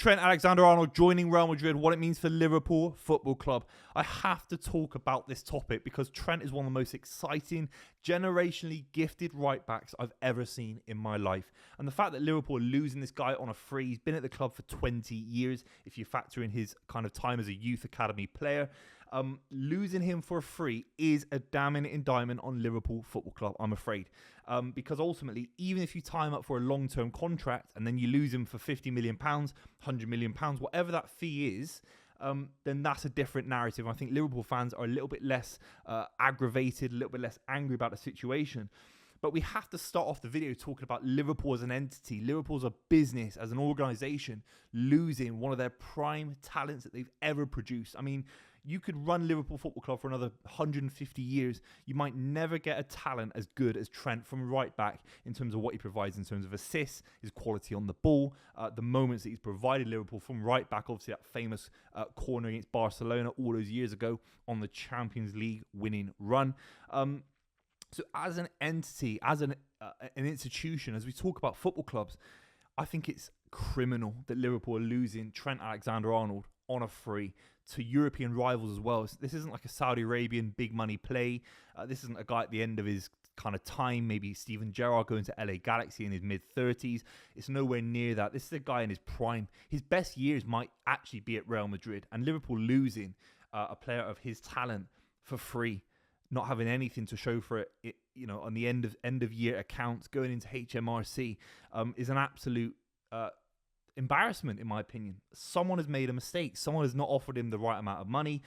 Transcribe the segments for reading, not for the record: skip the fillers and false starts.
Trent Alexander-Arnold joining Real Madrid, what it means for Liverpool Football Club. I have to talk about this topic because Trent is one of the most exciting, generationally gifted right-backs I've ever seen in my life. And the fact that Liverpool are losing this guy on a free, he's been at the club for 20 years, if you factor in his kind of time as a youth academy player. Losing him for a free is a damning indictment on Liverpool Football Club, I'm afraid. Because ultimately, even if you tie him up for a long-term contract and then you lose him for £50 million, £100 million, whatever that fee is, then that's a different narrative. I think Liverpool fans are a little bit less aggravated, a little bit less angry about the situation. But we have to start off the video talking about Liverpool as an entity. Liverpool as a business, as an organisation, losing one of their prime talents that they've ever produced. I mean, you could run Liverpool Football Club for another 150 years. You might never get a talent as good as Trent from right back in terms of what he provides in terms of assists, his quality on the ball, the moments that he's provided Liverpool from right back. Obviously, that famous corner against Barcelona all those years ago on the Champions League winning run. So as an entity, as an institution, as we talk about football clubs, I think it's criminal that Liverpool are losing Trent Alexander-Arnold on a free to European rivals as well. This isn't like a Saudi Arabian big money play. This isn't a guy at the end of his kind of time, maybe Steven Gerrard going to LA Galaxy in his mid-30s. It's nowhere near that. This is a guy in his prime. His best years might actually be at Real Madrid, and Liverpool losing a player of his talent for free, not having anything to show for it, you know, on the end of year accounts, going into HMRC, is an absolute embarrassment, in my opinion. Someone has made a mistake. Someone has not offered him the right amount of money.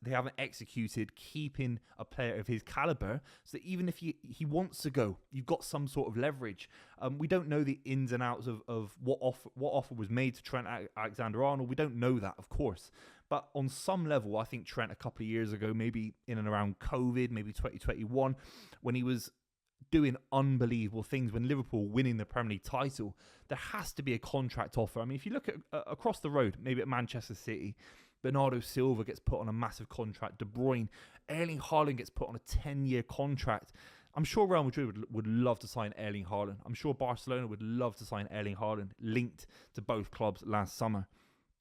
They haven't executed keeping a player of his caliber. So even if he wants to go, you've got some sort of leverage. We don't know the ins and outs of what offer was made to Trent Alexander-Arnold. We don't know that, of course. But on some level, I think Trent a couple of years ago, maybe in and around COVID, maybe 2021, when he was doing unbelievable things, when Liverpool winning the Premier League title, there has to be a contract offer. I mean, if you look at across the road, maybe at Manchester City, Bernardo Silva gets put on a massive contract. De Bruyne, Erling Haaland gets put on a 10-year contract. I'm sure Real Madrid would love to sign Erling Haaland. I'm sure Barcelona would love to sign Erling Haaland, linked to both clubs last summer.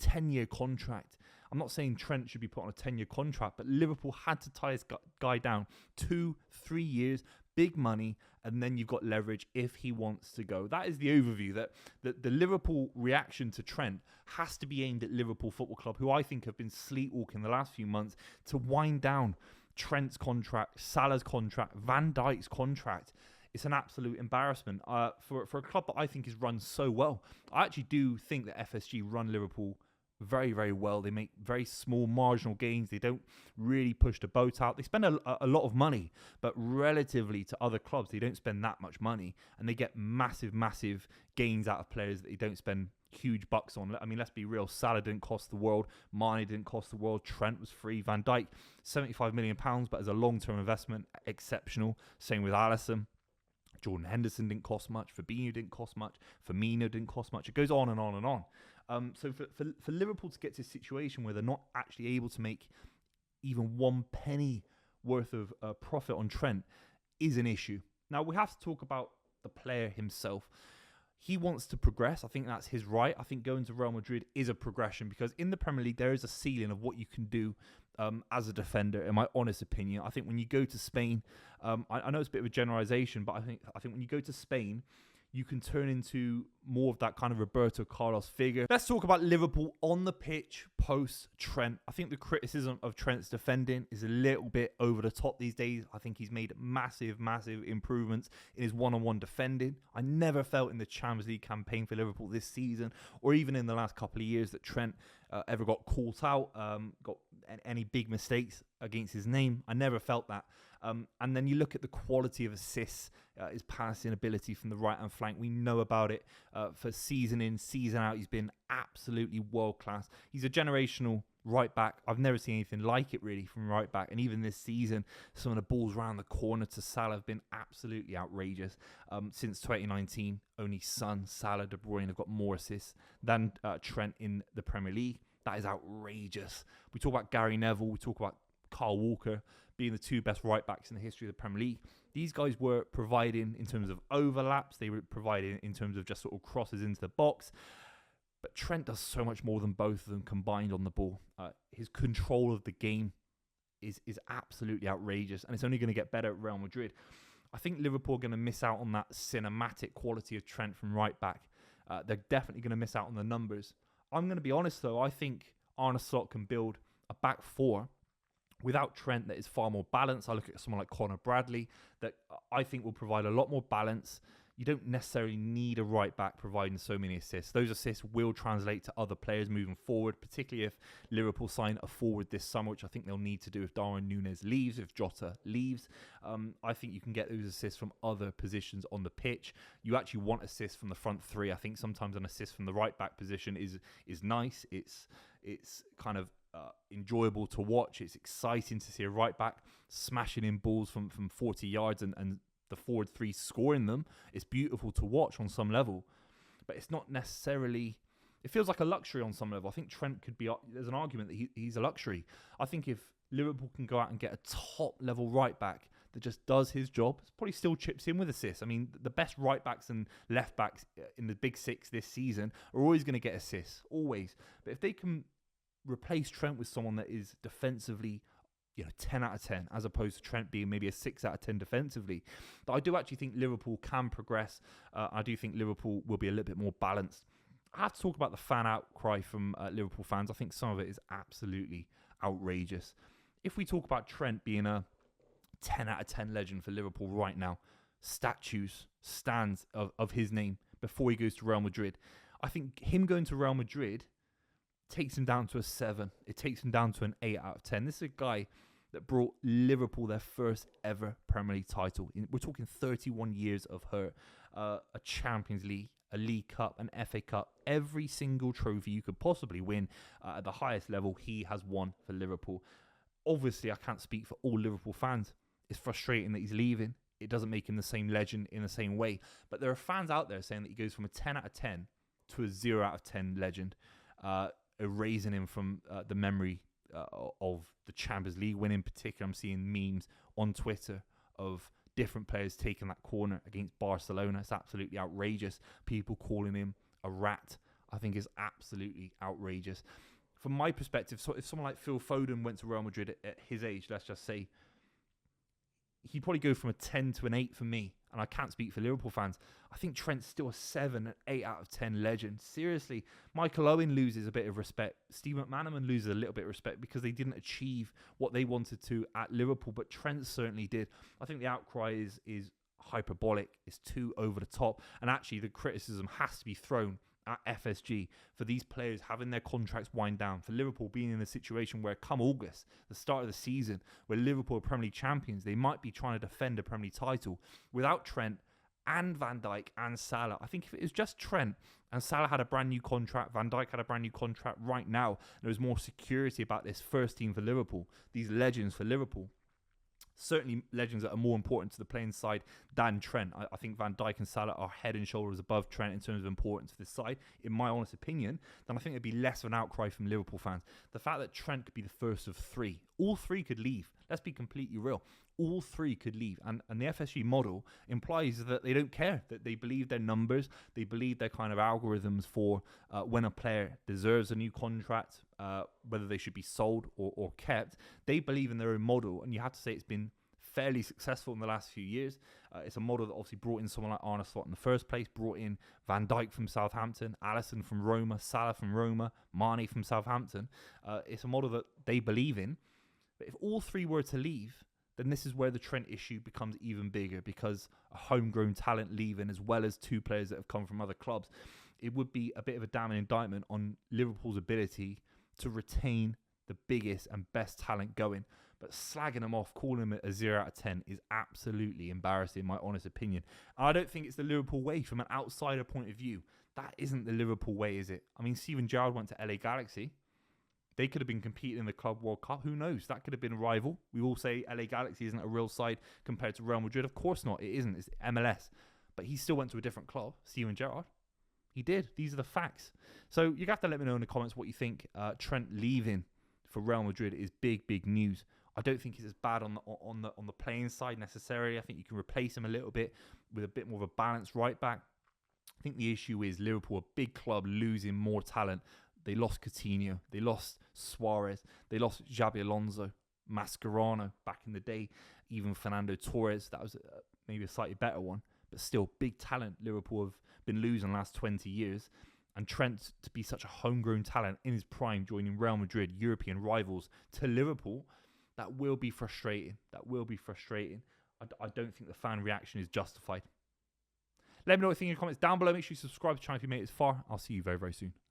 10-year contract. I'm not saying Trent should be put on a 10-year contract, but Liverpool had to tie this guy down 2-3 years, big money, and then you've got leverage if he wants to go. That is the overview. That the Liverpool reaction to Trent has to be aimed at Liverpool Football Club, who I think have been sleepwalking the last few months to wind down Trent's contract, Salah's contract, Van Dijk's contract. It's an absolute embarrassment for a club that I think is run so well. I actually do think that FSG run Liverpool very, very well. They make very small marginal gains. They don't really push the boat out. They spend a lot of money, but relatively to other clubs, they don't spend that much money, and they get massive, massive gains out of players that they don't spend huge bucks on. I mean, let's be real. Salah didn't cost the world. Mane didn't cost the world. Trent was free. Van Dijk, £75 million, but as a long-term investment, exceptional. Same with Alisson. Jordan Henderson didn't cost much. Fabinho didn't cost much. Firmino didn't cost much. It goes on and on and on. So for Liverpool to get to a situation where they're not actually able to make even one penny worth of profit on Trent is an issue. Now, we have to talk about the player himself. He wants to progress. I think that's his right. I think going to Real Madrid is a progression because in the Premier League, there is a ceiling of what you can do as a defender, in my honest opinion. I think when you go to Spain, I know it's a bit of a generalization, but I think when you go to Spain, you can turn into more of that kind of Roberto Carlos figure. Let's talk about Liverpool on the pitch post-Trent. I think the criticism of Trent's defending is a little bit over the top these days. I think he's made massive, massive improvements in his one-on-one defending. I never felt in the Champions League campaign for Liverpool this season, or even in the last couple of years, that Trent ever got caught out, got any big mistakes against his name. I never felt that. And then you look at the quality of assists, his passing ability from the right-hand flank. We know about it for season in, season out. He's been absolutely world-class. He's a generational right-back. I've never seen anything like it, really, from right-back. And even this season, some of the balls around the corner to Salah have been absolutely outrageous. Since 2019, only Son, Salah, De Bruyne have got more assists than Trent in the Premier League. That is outrageous. We talk about Gary Neville. We talk about Kyle Walker being the two best right-backs in the history of the Premier League. These guys were providing in terms of overlaps. They were providing in terms of just sort of crosses into the box. But Trent does so much more than both of them combined on the ball. His control of the game is absolutely outrageous, and it's only going to get better at Real Madrid. I think Liverpool are going to miss out on that cinematic quality of Trent from right back. They're definitely going to miss out on the numbers. I'm going to be honest, though. I think Arne Slot can build a back four without Trent that is far more balanced. I look at someone like Conor Bradley that I think will provide a lot more balance. You don't necessarily need a right back providing so many assists. Those assists will translate to other players moving forward, particularly if Liverpool sign a forward this summer, which I think they'll need to do if Darwin Núñez leaves, if Jota leaves. I think you can get those assists from other positions on the pitch. You actually want assists from the front three. I think sometimes an assist from the right back position is nice. It's kind of enjoyable to watch. It's exciting to see a right back smashing in balls from 40 yards and the forward three scoring them. It's beautiful to watch on some level, but it's not necessarily, it feels like a luxury on some level. I think Trent could be, there's an argument that he's a luxury. I think if Liverpool can go out and get a top level right back that just does his job, probably still chips in with assists. I mean, the best right backs and left backs in the big six this season are always going to get assists, always. But if they can replace Trent with someone that is defensively 10 out of 10, as opposed to Trent being maybe a 6 out of 10 defensively. But I do actually think Liverpool can progress. I do think Liverpool will be a little bit more balanced. I have to talk about the fan outcry from Liverpool fans. I think some of it is absolutely outrageous. If we talk about Trent being a 10 out of 10 legend for Liverpool right now, statues, stands of his name before he goes to Real Madrid, I think him going to Real Madrid takes him down to a 7. It takes him down to an 8 out of 10. This is a guy that brought Liverpool their first ever Premier League title. We're talking 31 years of her, a Champions League, a League Cup, an FA Cup, every single trophy you could possibly win at the highest level, he has won for Liverpool. Obviously, I can't speak for all Liverpool fans. It's frustrating that he's leaving. It doesn't make him the same legend in the same way. But there are fans out there saying that he goes from a 10 out of 10 to a 0 out of 10 legend, erasing him from the memory of the Champions League win in particular. I'm seeing memes on Twitter of different players taking that corner against Barcelona. It's absolutely outrageous. People calling him a rat, I think, is absolutely outrageous. From my perspective, so if someone like Phil Foden went to Real Madrid at his age, let's just say, he'd probably go from a 10 to an 8 for me. And I can't speak for Liverpool fans. I think Trent's still a 7, an 8 out of 10 legend. Seriously, Michael Owen loses a bit of respect. Steve McManaman loses a little bit of respect because they didn't achieve what they wanted to at Liverpool, but Trent certainly did. I think the outcry is hyperbolic. It's too over the top. And actually, the criticism has to be thrown at FSG for these players having their contracts wind down, for Liverpool being in a situation where come August, the start of the season, where Liverpool are Premier League champions, they might be trying to defend a Premier League title without Trent and Van Dijk and Salah. I think if it was just Trent and Salah had a brand new contract, Van Dijk had a brand new contract right now, there was more security about this first team for Liverpool, these legends for Liverpool. Certainly legends that are more important to the playing side than Trent. I think Van Dijk and Salah are head and shoulders above Trent in terms of importance to this side, in my honest opinion. Then I think there'd be less of an outcry from Liverpool fans. The fact that Trent could be the first of 3, all 3 could leave. Let's be completely real. All 3 could leave. And the FSG model implies that they don't care, that they believe their numbers, they believe their kind of algorithms for when a player deserves a new contract, whether they should be sold or kept. They believe in their own model, and you have to say it's been fairly successful in the last few years. It's a model that obviously brought in someone like Arne Slot in the first place, brought in Van Dijk from Southampton, Alisson from Roma, Salah from Roma, Mane from Southampton. It's a model that they believe in. But if all 3 were to leave, then this is where the Trent issue becomes even bigger, because a homegrown talent leaving, as well as 2 players that have come from other clubs, it would be a bit of a damning indictment on Liverpool's ability to retain the biggest and best talent going. But slagging them off, calling them a 0 out of 10 is absolutely embarrassing, in my honest opinion. And I don't think it's the Liverpool way from an outsider point of view. That isn't the Liverpool way, is it? I mean, Steven Gerrard went to LA Galaxy. They could have been competing in the Club World Cup. Who knows? That could have been a rival. We all say LA Galaxy isn't a real side compared to Real Madrid. Of course not. It isn't. It's MLS. But he still went to a different club, Steven Gerrard. He did. These are the facts. So you have to let me know in the comments what you think. Trent leaving for Real Madrid is big, big news. I don't think it's as bad on the playing side necessarily. I think you can replace him a little bit with a bit more of a balanced right back. I think the issue is Liverpool, a big club, losing more talent. They lost Coutinho, they lost Suarez, they lost Xabi Alonso, Mascherano back in the day, even Fernando Torres. That was maybe a slightly better one, but still big talent Liverpool have been losing the last 20 years. And Trent, to be such a homegrown talent in his prime, joining Real Madrid, European rivals, to Liverpool, that will be frustrating. That will be frustrating. I don't think the fan reaction is justified. Let me know what you think in the comments down below. Make sure you subscribe to the channel if you made it this far. I'll see you very, very soon.